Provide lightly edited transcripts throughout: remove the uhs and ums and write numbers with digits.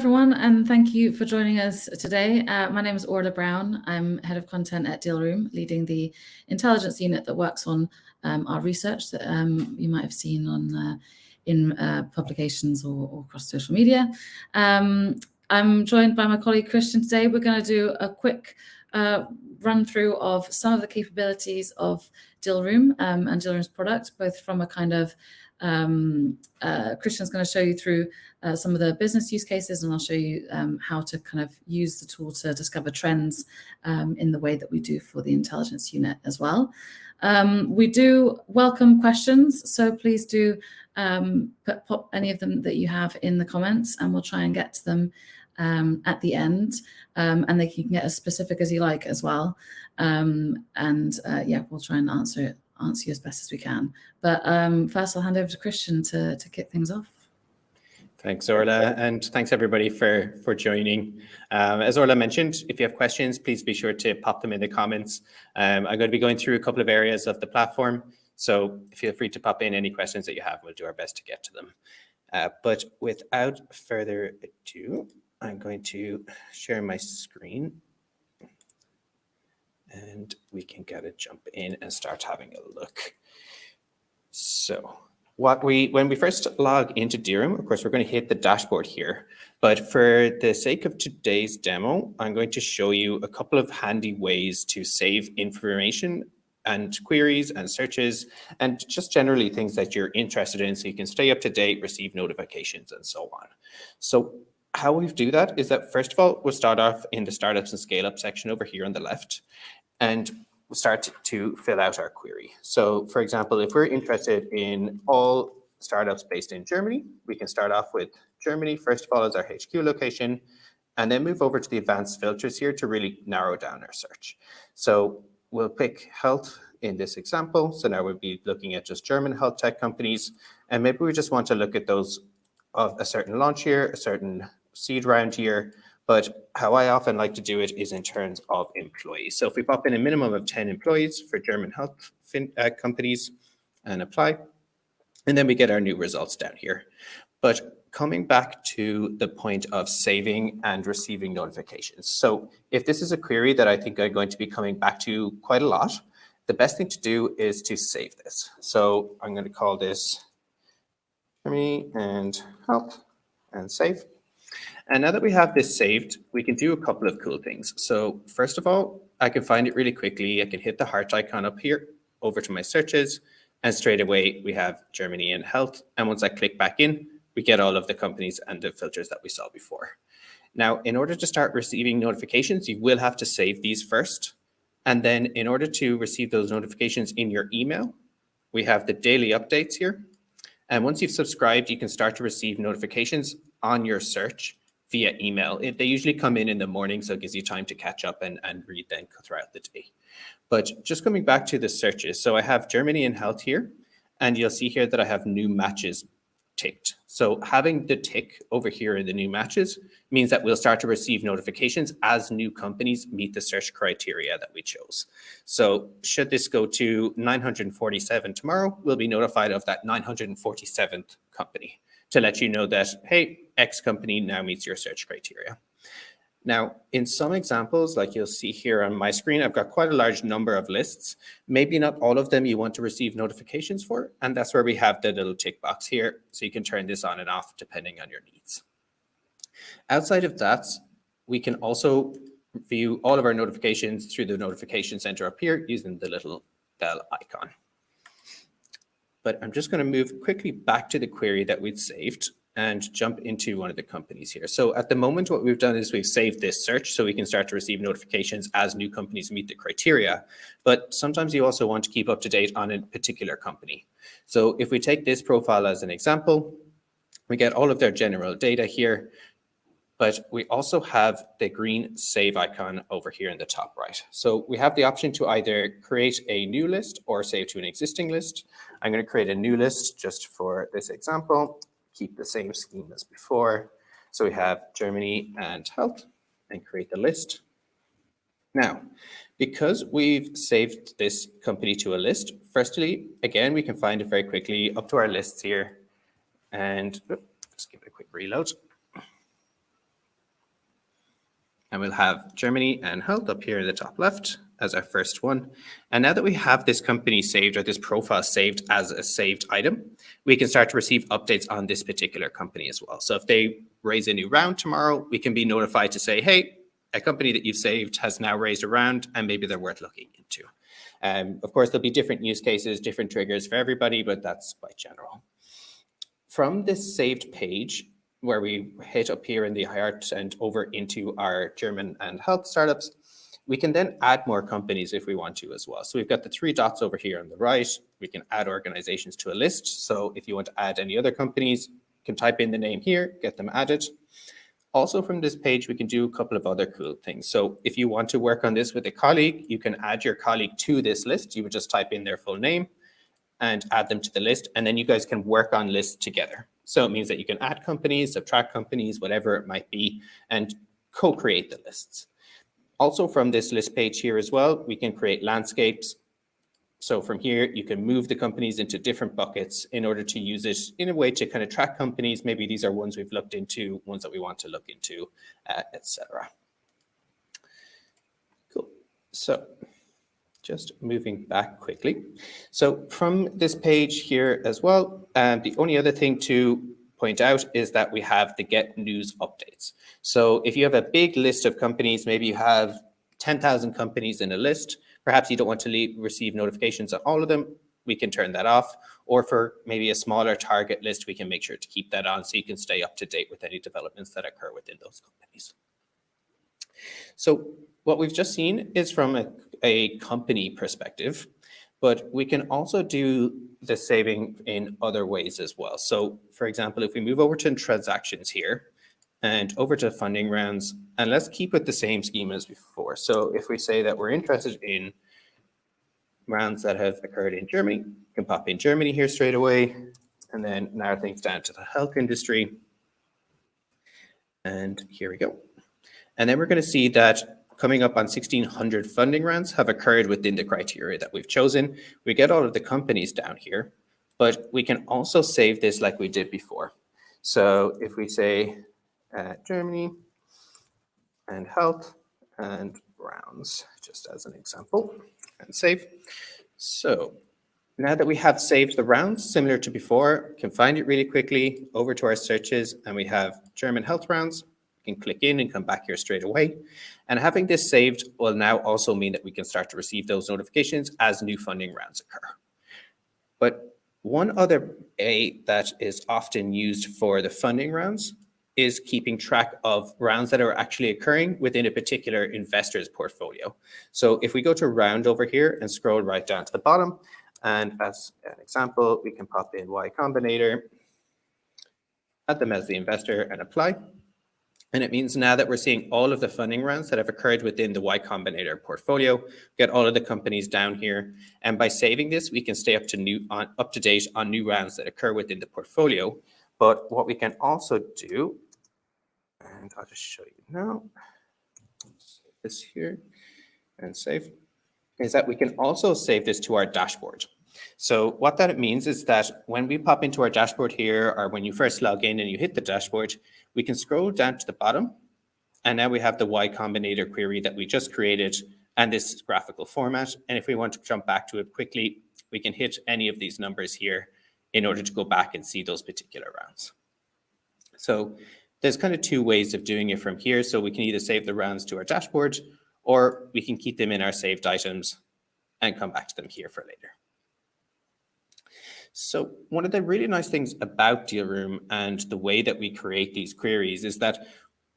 everyone, and thank you for joining us today. My name is Orla Browne. I'm Head of Content at Dealroom, leading the intelligence unit that works on our research that you might have seen on in publications or across social media. I'm joined by my colleague Kristian today. We're going to do a quick run through of some of the capabilities of Dealroom and Dealroom's product, both from a kind of Kristian's going to show you through some of the business use cases, and I'll show you how to kind of use the tool to discover trends in the way that we do for the intelligence unit as well. We do welcome questions, so please do pop any of them that you have in the comments, and we'll try and get to them at the end, and they can get as specific as you like as well. Yeah, we'll try and answer you as best as we can. But first, I'll hand over to Kristian to kick things off. Thanks, Orla, and thanks everybody for joining. As Orla mentioned, if you have questions, please be sure to pop them in the comments. I'm going to be going through a couple of areas of the platform, so feel free to pop in any questions that you have. We'll do our best to get to them. But without further ado, I'm going to share my screen, and we can get a jump in and start having a look. So when we first log into Dealroom, of course, we're going to hit the dashboard here. But for the sake of today's demo, I'm going to show you a couple of handy ways to save information and queries and searches, and just generally things that you're interested in so you can stay up to date, receive notifications, and so on. So how we do that is that, first of all, we'll start off in the startups and scale-up section over here on the left, and we'll start to fill out our query. So for example, if we're interested in all startups based in Germany, we can start off with Germany, first of all, as our HQ location, and then move over to the advanced filters here to really narrow down our search. So we'll pick health in this example. So now we'll be looking at just German health tech companies, and maybe we just want to look at those of a certain launch year, a certain seed round year. But how I often like to do it is in terms of employees. So if we pop in a minimum of 10 employees for German health companies and apply, and then we get our new results down here. But coming back to the point of saving and receiving notifications. So if this is a query that I think I'm going to be coming back to quite a lot, the best thing to do is to save this. So I'm going to call this Germany and health and save. And now that we have this saved, we can do a couple of cool things. So first of all, I can find it really quickly. I can hit the heart icon up here, over to my searches, and straight away we have Germany and health. And once I click back in, we get all of the companies and the filters that we saw before. Now, in order to start receiving notifications, you will have to save these first. And then in order to receive those notifications in your email, we have the daily updates here. And once you've subscribed, you can start to receive notifications on your search via email. They usually come in the morning, so it gives you time to catch up and read then throughout the day. But just coming back to the searches, so I have Germany and health here, and you'll see here that I have new matches ticked. So having the tick over here in the new matches means that we'll start to receive notifications as new companies meet the search criteria that we chose. So should this go to 947 tomorrow, we'll be notified of that 947th company to let you know that, hey, X company now meets your search criteria. Now, in some examples, like you'll see here on my screen, I've got quite a large number of lists. Maybe not all of them you want to receive notifications for, and that's where we have the little tick box here, so you can turn this on and off depending on your needs. Outside of that, we can also view all of our notifications through the notification center up here using the little bell icon. But I'm just going to move quickly back to the query that we'd saved and jump into one of the companies here. So at the moment, what we've done is we've saved this search so we can start to receive notifications as new companies meet the criteria. But sometimes you also want to keep up to date on a particular company. So if we take this profile as an example, we get all of their general data here, but we also have the green save icon over here in the top right. So we have the option to either create a new list or save to an existing list. I'm going to create a new list just for this example. Keep the same scheme as before. So we have Germany and health, and create the list. Now, because we've saved this company to a list, firstly, again, we can find it very quickly up to our lists here. And just give it a quick reload. And we'll have Germany and health up here in the top left as our first one. And now that we have this company saved, or this profile saved as a saved item, we can start to receive updates on this particular company as well. So if they raise a new round tomorrow, we can be notified to say, hey, a company that you've saved has now raised a round and maybe they're worth looking into. Of course, there'll be different use cases, different triggers for everybody, but that's quite general. From this saved page, where we hit up here in the heart and over into our German and health startups, we can then add more companies if we want to as well. So we've got the 3 dots over here on the right. We can add organizations to a list. So if you want to add any other companies, you can type in the name here, get them added. Also from this page, we can do a couple of other cool things. So if you want to work on this with a colleague, you can add your colleague to this list. You would just type in their full name and add them to the list, and then you guys can work on lists together. So it means that you can add companies, subtract companies, whatever it might be, and co-create the lists. Also from this list page here as well, we can create landscapes. So from here, you can move the companies into different buckets in order to use it in a way to kind of track companies. Maybe these are ones we've looked into, ones that we want to look into, etc. Cool. So just moving back quickly. So from this page here as well, the only other thing to point out is that we have the get news updates. So if you have a big list of companies, maybe you have 10,000 companies in a list, perhaps you don't want to receive notifications on all of them, we can turn that off. Or for maybe a smaller target list, we can make sure to keep that on so you can stay up to date with any developments that occur within those companies. So what we've just seen is from a company perspective, but we can also do the saving in other ways as well. So for example, if we move over to transactions here and over to funding rounds, and let's keep with the same scheme as before. So if we say that we're interested in rounds that have occurred in Germany, you can pop in Germany here straight away, and then narrow things down to the health industry. And here we go. And then we're going to see that coming up on 1,600 funding rounds have occurred within the criteria that we've chosen. We get all of the companies down here, but we can also save this like we did before. So if we say Germany and health and rounds, just as an example, and save. So now that we have saved the rounds, similar to before, can find it really quickly over to our searches, and we have German health rounds. We can click in and come back here straight away. And having this saved will now also mean that we can start to receive those notifications as new funding rounds occur. But one other way that is often used for the funding rounds is keeping track of rounds that are actually occurring within a particular investor's portfolio. So if we go to round over here and scroll right down to the bottom, and as an example, we can pop in Y Combinator, add them as the investor and apply. And it means now that we're seeing all of the funding rounds that have occurred within the Y Combinator portfolio, get all of the companies down here. And by saving this, we can stay up to date on new rounds that occur within the portfolio. But what we can also do, and I'll just show you now, save this here and save, is that we can also save this to our dashboard. So what that means is that when we pop into our dashboard here, or when you first log in and you hit the dashboard, we can scroll down to the bottom, and now we have the Y Combinator query that we just created and this graphical format. And if we want to jump back to it quickly, we can hit any of these numbers here in order to go back and see those particular rounds. So there's kind of 2 ways of doing it from here. So we can either save the rounds to our dashboard, or we can keep them in our saved items and come back to them here for later. So one of the really nice things about Dealroom and the way that we create these queries is that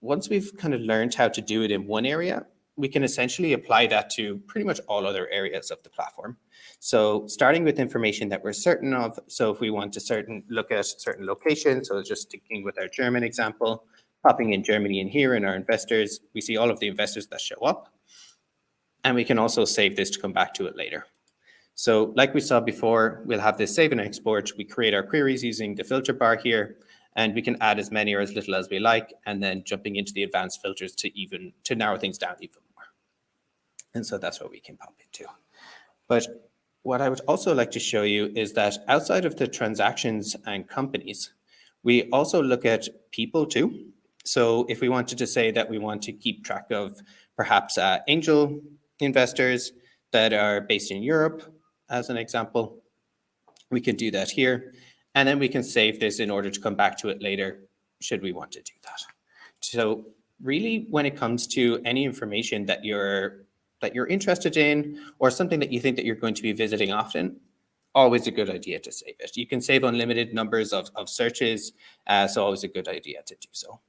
once we've kind of learned how to do it in one area, we can essentially apply that to pretty much all other areas of the platform. So starting with information that we're certain of. So if we want to look at certain locations, so just sticking with our German example, popping in Germany in here in our investors, we see all of the investors that show up. And we can also save this to come back to it later. So like we saw before, we'll have this save and export. We create our queries using the filter bar here, and we can add as many or as little as we like, and then jumping into the advanced filters to narrow things down even more. And so that's what we can pop into. But what I would also like to show you is that outside of the transactions and companies, we also look at people too. So if we wanted to say that we want to keep track of perhaps angel investors that are based in Europe, as an example, we can do that here. And then we can save this in order to come back to it later, should we want to do that. So really, when it comes to any information that you're interested in, or something that you think that you're going to be visiting often, always a good idea to save it. You can save unlimited numbers of searches, so always a good idea to do so.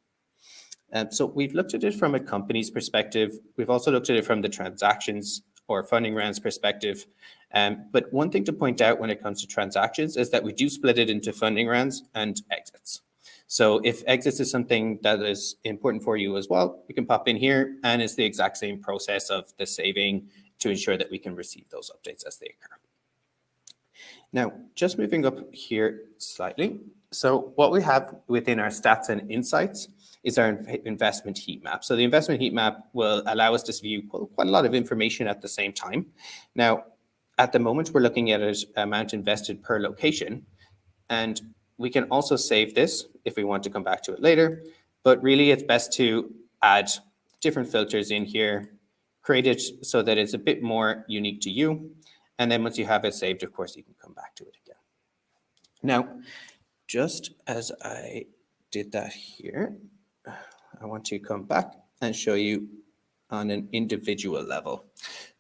So we've looked at it from a company's perspective. We've also looked at it from the transactions or funding rounds perspective. But one thing to point out when it comes to transactions is that we do split it into funding rounds and exits. So if exits is something that is important for you as well, you can pop in here, and it's the exact same process of the saving to ensure that we can receive those updates as they occur. Now, just moving up here slightly. So what we have within our stats and insights is our investment heat map. So the investment heat map will allow us to view quite a lot of information at the same time. Now, at the moment, we're looking at an amount invested per location, and we can also save this if we want to come back to it later, but really it's best to add different filters in here, create it so that it's a bit more unique to you. And then once you have it saved, of course, you can come back to it again. Now, just as I did that here, I want to come back and show you on an individual level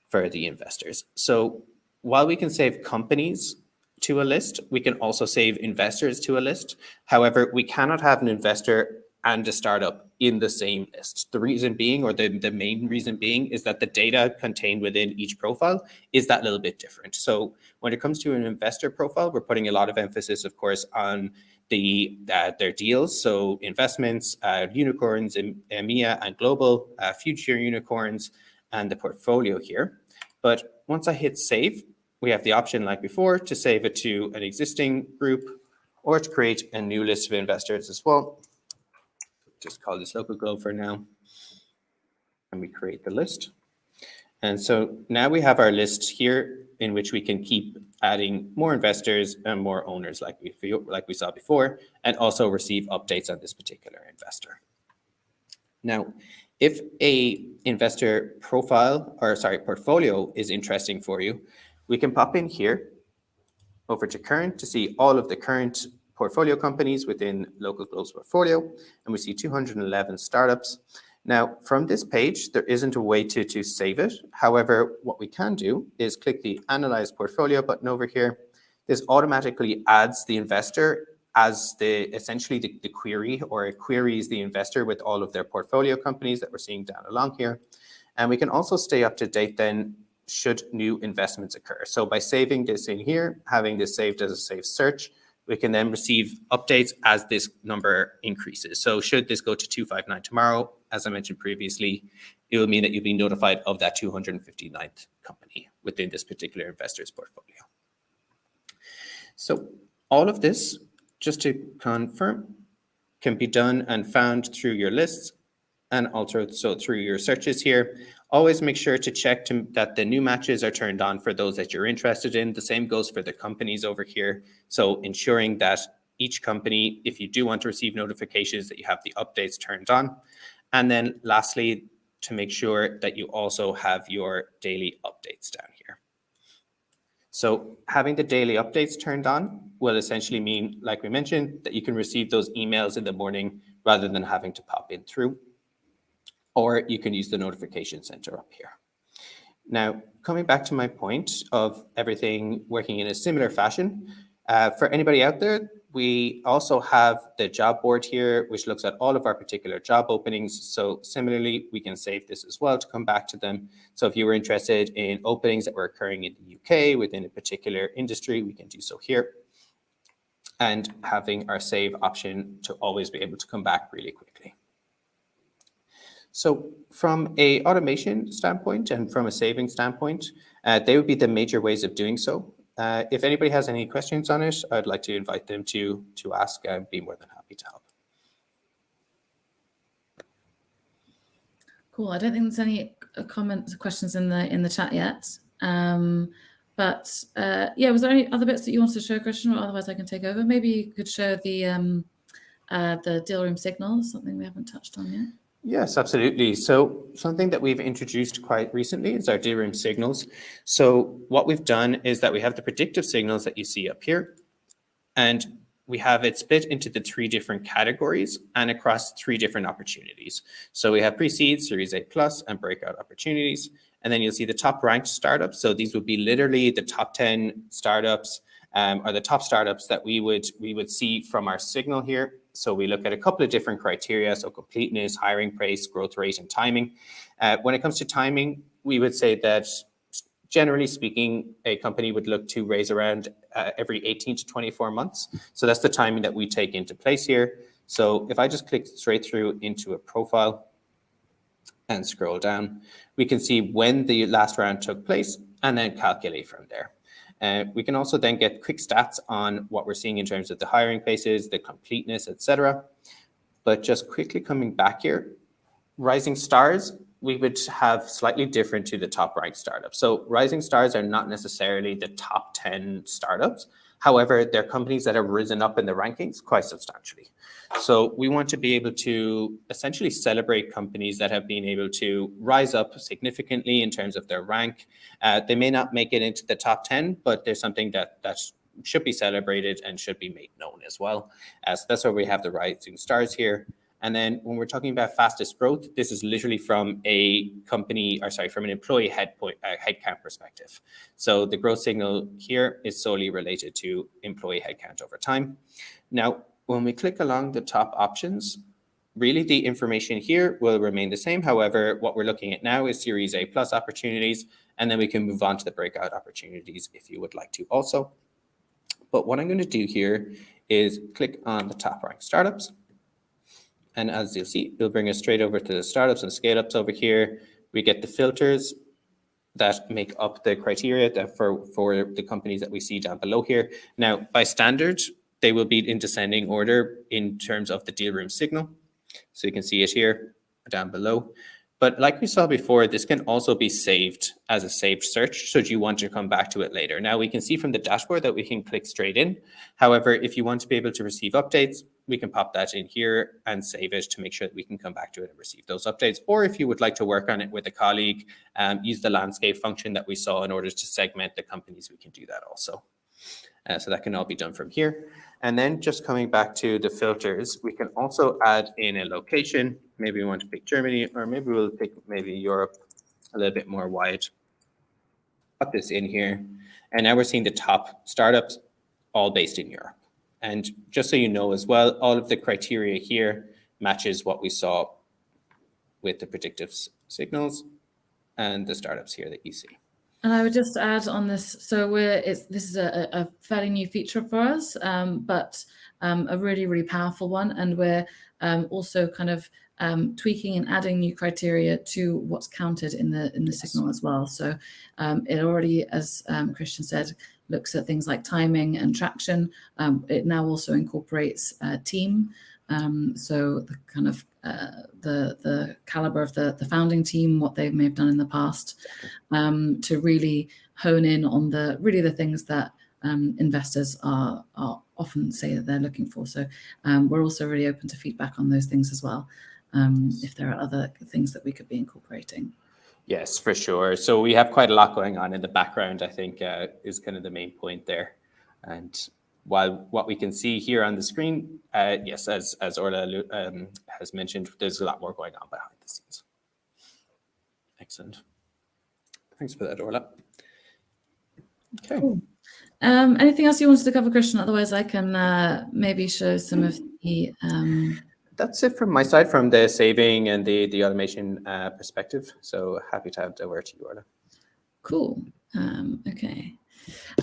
for the investors. So while we can save companies to a list, we can also save investors to a list. However, we cannot have an investor and a startup in the same list. The reason being, or the main reason being, is that the data contained within each profile is that little bit different. So when it comes to an investor profile, we're putting a lot of emphasis, of course, on their deals. So investments, unicorns in EMEA and global, future unicorns, and the portfolio here. But once I hit save, we have the option, like before, to save it to an existing group or to create a new list of investors as well. Just call this local globe for now. And we create the list. And so now we have our list here in which we can keep adding more investors and more owners like we saw before, and also receive updates on this particular investor. Now, if a investor profile, or sorry, portfolio is interesting for you, we can pop in here over to current to see all of the current portfolio companies within Local Globe's portfolio, and we see 211 startups. Now, from this page, there isn't a way to save it. However, what we can do is click the Analyze Portfolio button over here. This automatically adds the investor as essentially the query, or it queries the investor with all of their portfolio companies that we're seeing down along here. And we can also stay up to date then should new investments occur. So by saving this in here, having this saved as a saved search, we can then receive updates as this number increases. So should this go to 259 tomorrow, as I mentioned previously, it will mean that you'll be notified of that 259th company within this particular investor's portfolio. So all of this, just to confirm, can be done and found through your lists and also through your searches here. Always make sure to check that the new matches are turned on for those that you're interested in. The same goes for the companies over here. So ensuring that each company, if you do want to receive notifications, that you have the updates turned on. And then lastly, to make sure that you also have your daily updates down here. So having the daily updates turned on will essentially mean, like we mentioned, that you can receive those emails in the morning rather than having to pop in through. Or you can use the notification center up here. Now, coming back to my point of everything working in a similar fashion, for anybody out there, we also have the job board here, which looks at all of our particular job openings. So similarly, we can save this as well to come back to them. So if you were interested in openings that were occurring in the UK within a particular industry, we can do so here. And having our save option to always be able to come back really quickly. So from a automation standpoint and from a saving standpoint, they would be the major ways of doing so. If anybody has any questions on it, I'd like to invite them to ask. I'd be more than happy to help. Cool. I don't think there's any comments or questions in the chat yet. But yeah, was there any other bits that you wanted to show, Kristian, or otherwise I can take over? Maybe you could show the the Dealroom signal, something we haven't touched on yet. Yes, absolutely. So something that we've introduced quite recently is our Dealroom signals. So what we've done is that we have the predictive signals that you see up here, and we have it split into the 3 different categories and across 3 different opportunities. So we have pre-seed, Series A plus, and breakout opportunities. And then you'll see the top ranked startups. So these would be literally the top 10 startups or the top startups that we would see from our signal here. So we look at a couple of different criteria, so completeness, hiring pace, growth rate, and timing. When it comes to timing, we would say that generally speaking, a company would look to raise around every 18 to 24 months. So that's the timing that we take into place here. So if I just click straight through into a profile and scroll down, we can see when the last round took place and then calculate from there. We can also then get quick stats on what we're seeing in terms of the hiring paces, the completeness, etc. But just quickly coming back here, rising stars, we would have slightly different to the top ranked startups. So rising stars are not necessarily the top 10 startups. However, they're companies that have risen up in the rankings quite substantially. So we want to be able to essentially celebrate companies that have been able to rise up significantly in terms of their rank. They may not make it into the top 10, but there's something that should be celebrated and should be made known as well. So that's why we have the rising stars here. And then when we're talking about fastest growth, this is literally from a company, or sorry, from an employee headcount perspective. So the growth signal here is solely related to employee headcount over time. Now, when we click along the top options, really the information here will remain the same. However, what we're looking at now is Series A plus opportunities, and then we can move on to the breakout opportunities if you would like to also. But what I'm going to do here is click on the top ranked startups. And as you'll see, it'll bring us straight over to the startups and scale-ups over here. We get the filters that make up the criteria that for the companies that we see down below here. Now, by standard, they will be in descending order in terms of the Dealroom signal. So you can see it here down below. But like we saw before, this can also be saved as a saved search should you want to come back to it later. Now we can see from the dashboard that we can click straight in. However, if you want to be able to receive updates, we can pop that in here and save it to make sure that we can come back to it and receive those updates. Or if you would like to work on it with a colleague, use the landscape function that we saw in order to segment the companies, we can do that also. So that can all be done from here. And then just coming back to the filters, we can also add in a location. Maybe we want to pick Germany, or maybe we'll pick maybe Europe a little bit more wide. Put this in here. And now we're seeing the top startups all based in Europe. And just so you know as well, all of the criteria here matches what we saw with the predictive signals and the startups here that you see. And I would just add on this, so this is a fairly new feature for us, but a really, really powerful one. And we're also kind of tweaking and adding new criteria to what's counted in the signal as well. So it already, as Kristian said, looks at things like timing and traction. It now also incorporates team. So the kind of the caliber of the founding team, what they may have done in the past, to really hone in on the things that investors are often say that they're looking for. So we're also really open to feedback on those things as well, if there are other things that we could be incorporating. Yes, for sure. So we have quite a lot going on in the background, I think, is kind of the main point there. And while what we can see here on the screen, yes, as Orla has mentioned, there's a lot more going on behind the scenes. Excellent. Thanks for that, Orla. Okay. Cool. Anything else you wanted to cover, Kristian? Otherwise, I can maybe show some of the... That's it from my side, from the saving and the automation perspective. So happy to hand over to you, Orla. Cool. Okay.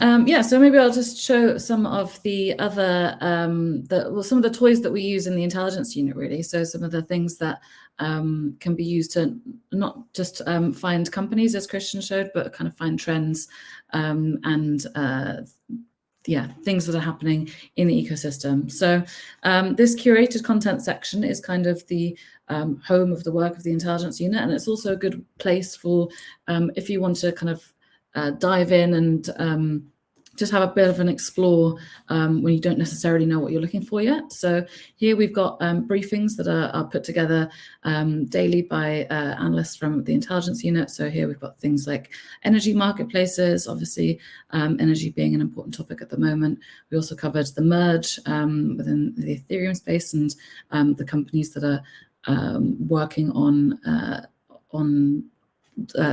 Yeah, so maybe I'll just show some of the other, some of the toys that we use in the intelligence unit, really. So some of the things that can be used to not just find companies, as Kristian showed, but kind of find trends and things that are happening in the ecosystem. So this curated content section is kind of the home of the work of the intelligence unit, and it's also a good place for if you want to kind of dive in and just have a bit of an explore when you don't necessarily know what you're looking for yet. So here we've got briefings that are put together daily by analysts from the intelligence unit. So here we've got things like energy marketplaces, obviously energy being an important topic at the moment. We also covered the merge within the Ethereum space and the companies that are working on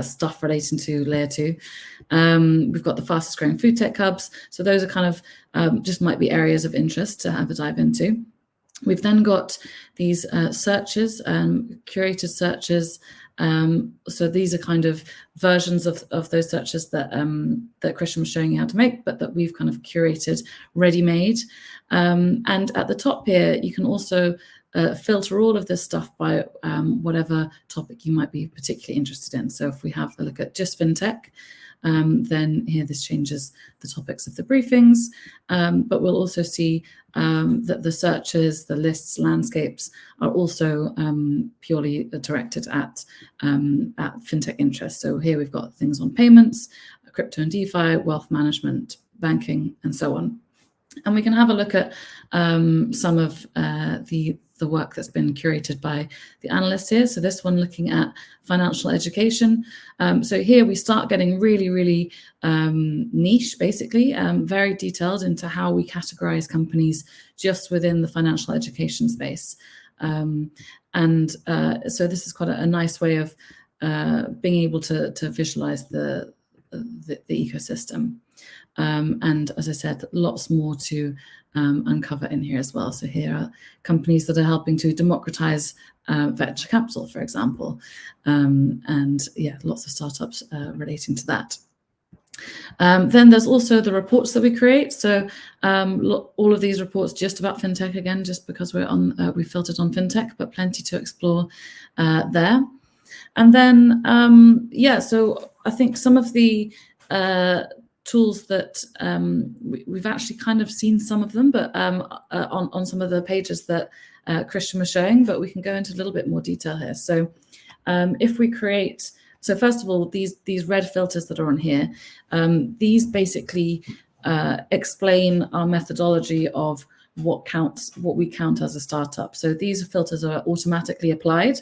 stuff relating to layer 2. We've got the fastest growing food tech hubs. So those are kind of just might be areas of interest to have a dive into. We've then got these searches, curated searches. So these are kind of versions of those searches that that Kristian was showing you how to make, but that we've kind of curated ready-made. And at the top here, you can also filter all of this stuff by whatever topic you might be particularly interested in. So if we have a look at just fintech, then here this changes the topics of the briefings, but we'll also see that the searches, the lists, landscapes are also purely directed at fintech interests. So here we've got things on payments, crypto and DeFi, wealth management, banking, and so on. And we can have a look at some of the work that's been curated by the analysts here. So this one looking at financial education. So here we start getting really, really niche, basically, very detailed into how we categorize companies just within the financial education space. So this is quite a nice way of being able to visualize the ecosystem. And as I said, lots more to uncover in here as well. So here are companies that are helping to democratize venture capital, for example. And yeah, lots of startups relating to that. Then there's also the reports that we create. So all of these reports just about fintech, again, just because we filtered on fintech, but plenty to explore there. And then, yeah, so I think some of the tools that we've actually kind of seen some of them, but on some of the pages that Kristian was showing, but we can go into a little bit more detail here. So if we create, so first of all, these red filters that are on here, these basically explain our methodology of what we count as a startup. So these filters are automatically applied,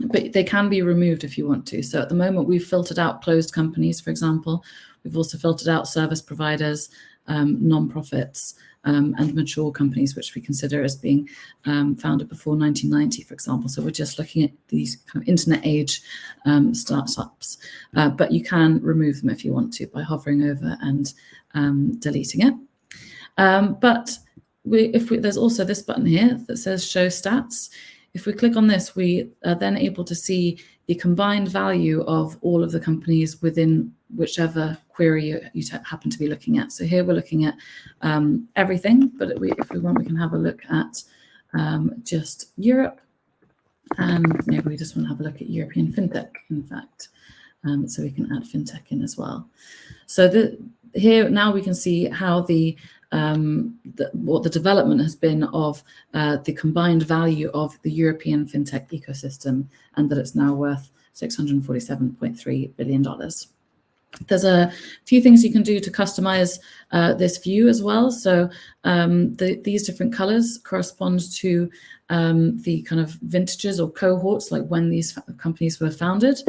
but they can be removed if you want to. So at the moment, we've filtered out closed companies, for example. We've also filtered out service providers, non-profits, and mature companies, which we consider as being founded before 1990, for example. So we're just looking at these kind of internet age startups. But you can remove them if you want to by hovering over and deleting it. But there's also this button here that says Show Stats. If we click on this, we are then able to see the combined value of all of the companies within whichever query you happen to be looking at. So here we're looking at everything, but if we want, we can have a look at just Europe. And maybe we just want to have a look at European fintech, in fact. So we can add fintech in as well. So here now we can see how what the development has been of the combined value of the European fintech ecosystem, and that it's now worth $647.3 billion. There's a few things you can do to customize this view as well. So these different colors correspond to the kind of vintages or cohorts, like when these companies were founded.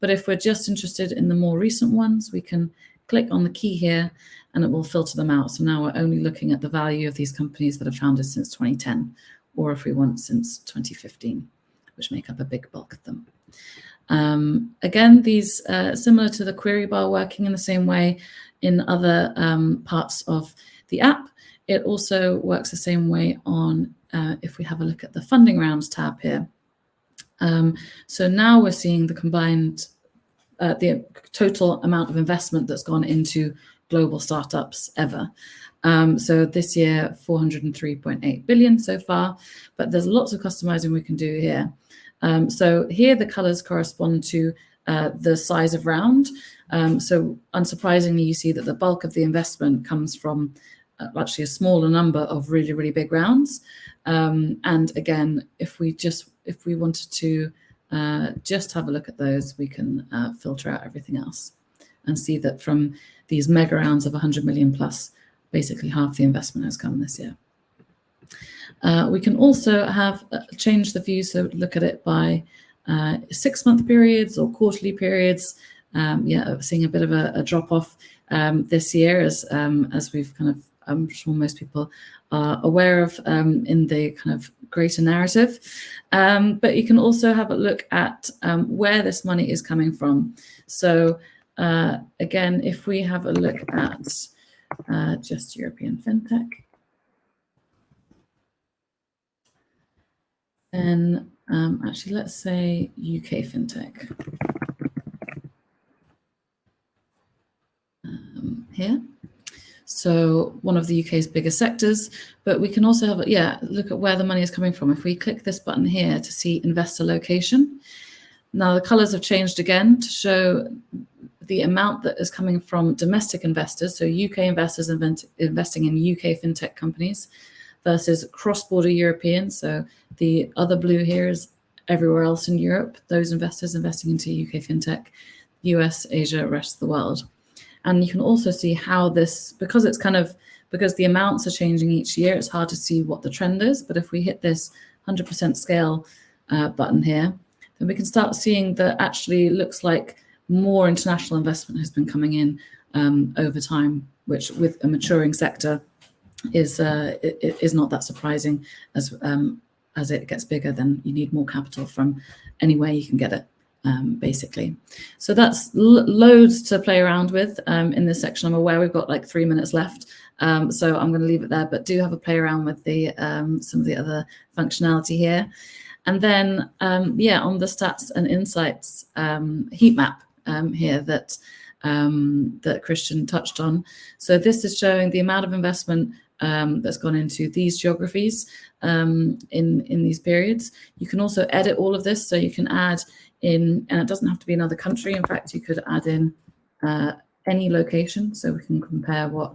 But if we're just interested in the more recent ones, we can click on the key here and it will filter them out. So now we're only looking at the value of these companies that are founded since 2010, or if we want since 2015, which make up a big bulk of them. Again, these similar to the query bar, working in the same way in other parts of the app. It also works the same way on if we have a look at the funding rounds tab here. So now we're seeing the combined the total amount of investment that's gone into global startups ever. So this year, 403.8 billion so far, but there's lots of customizing we can do here. So here the colors correspond to the size of round. So unsurprisingly, you see that the bulk of the investment comes from actually a smaller number of really, really big rounds. And again, if we wanted to just have a look at those, we can filter out everything else. and see that from these mega rounds of 100 million plus, basically half the investment has come this year. We can also have change the view, so look at it by 6-month periods or quarterly periods. Seeing a bit of a drop off this year, as we've kind of, I'm sure most people are aware of in the kind of greater narrative. But you can also have a look at where this money is coming from. So again, if we have a look at just European fintech, then actually let's say UK fintech here. So one of the UK's biggest sectors, but we can also have look at where the money is coming from. If we click this button here to see investor location, now the colors have changed again to show the amount that is coming from domestic investors, so UK investors investing in UK fintech companies, versus cross-border European. So the other blue here is everywhere else in Europe, those investors investing into UK fintech, US, Asia, rest of the world. And you can also see how this, because the amounts are changing each year, it's hard to see what the trend is. But if we hit this 100% scale button here, then we can start seeing that actually looks like more international investment has been coming in over time, which with a maturing sector is not that surprising. As it gets bigger, then you need more capital from anywhere you can get it. Basically. So that's loads to play around with in this section. I'm aware we've got like 3 minutes left, so I'm going to leave it there, but do have a play around with the some of the other functionality here. And then, on the stats and insights heat map here that Kristian touched on. So this is showing the amount of investment that's gone into these geographies in these periods. You can also edit all of this, so you can add in, and it doesn't have to be another country. In fact, you could add in any location, so we can compare what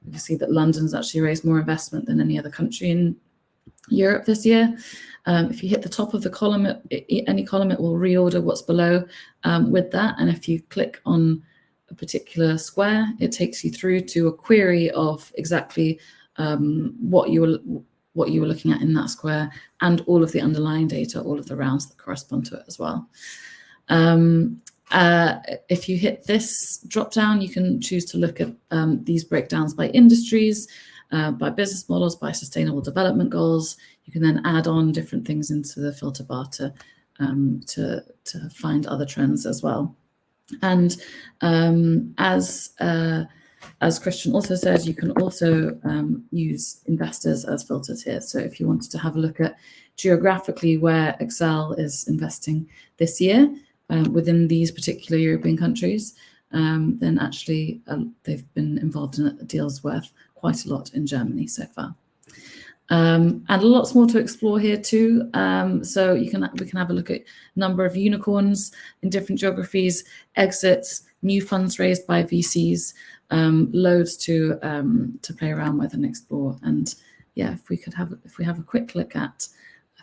we can see that London's actually raised more investment than any other country in Europe this year. If you hit the top of the column, any column, it will reorder what's below with that. And if you click on a particular square, it takes you through to a query of exactly what you were looking at in that square, and all of the underlying data, all of the rounds that correspond to it as well. If you hit this drop down, you can choose to look at these breakdowns by industries, by business models, by sustainable development goals. You can then add on different things into the filter bar to find other trends as well. And as Kristian also said, you can also use investors as filters here. So if you wanted to have a look at geographically where Excel is investing this year within these particular European countries, then actually they've been involved in deals worth quite a lot in Germany so far. And lots more to explore here too. So we can have a look at number of unicorns in different geographies, exits, new funds raised by VCs, loads to play around with and explore. And if we have a quick look at,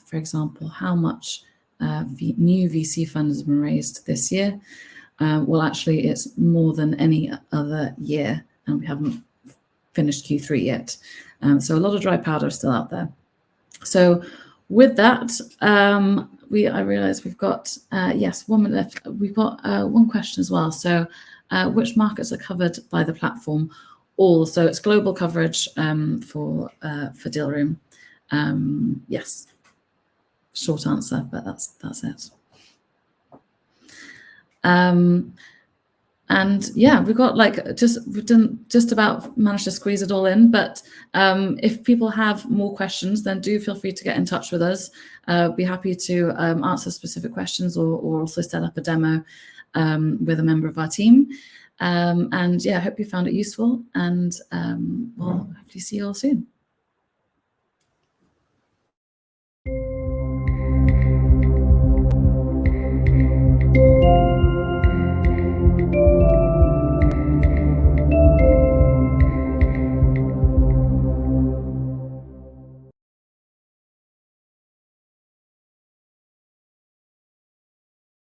for example, how much new VC funds have been raised this year. Well, actually, it's more than any other year, and we haven't finished Q3 yet. So a lot of dry powder still out there. So with that, I realize we've got 1 minute left. We've got one question as well. So which markets are covered by the platform? All. So it's global coverage for Dealroom. Yes. Short answer, but that's it. And we've got we've done just about managed to squeeze it all in. But if people have more questions, then do feel free to get in touch with us. Be happy to answer specific questions or also set up a demo with a member of our team. And I hope you found it useful, and we'll hopefully see you all soon.